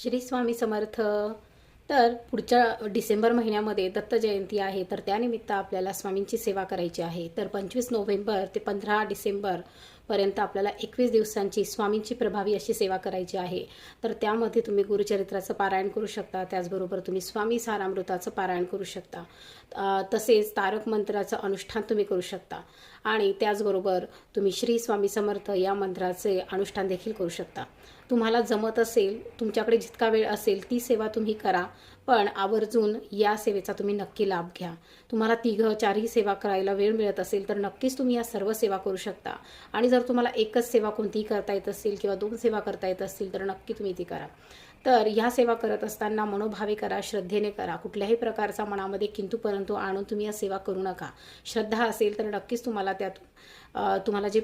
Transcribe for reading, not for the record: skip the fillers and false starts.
श्री स्वामी समर्थ. तर पुढच्या डिसेंबर महिन्यामध्ये दत्त जयंती आहे, तर त्यानिमित्त आपल्याला स्वामींची सेवा करायची आहे. तर 25 नोव्हेंबर ते 15 डिसेंबर पर्यंत आपल्याला 21 दिवसांची स्वामींची प्रभावी अशी सेवा करायची आहे. तर त्यामध्ये तुम्ही गुरुचरित्राचं पारायण करू शकता, त्याचबरोबर तुम्ही स्वामी सारामृताचं पारायण करू शकता, तसेच तारक मंत्राचं अनुष्ठान तुम्ही करू शकता आणि त्याचबरोबर तुम्ही श्री स्वामी समर्थ या मंत्राचे अनुष्ठान देखील करू शकता. तुम्हाला जमत असेल, तुमच्याकडे जितका वेळ असेल ती सेवा तुम्ही करा, पण आवर्जून या सेवेचा तुम्ही नक्की लाभ घ्या. तुम्हाला 3-4ही सेवा करायला वेळ मिळत असेल तर नक्कीच तुम्ही या सर्व सेवा करू शकता. आणि जर तुम्हाला एकच सेवा कोणतीही करता येत असेल किंवा 2 सेवा करता येत असतील तर नक्की तुम्ही ती करा. तर ह्या सेवा करत असताना मनोभावे करा, श्रद्धेने करा. कुठल्याही प्रकारचा मनामध्ये किंतु परंतु आणून तुम्ही या सेवा करू नका. श्रद्धा असेल तर नक्कीच तुम्हाला त्यातून तुम्हाला जे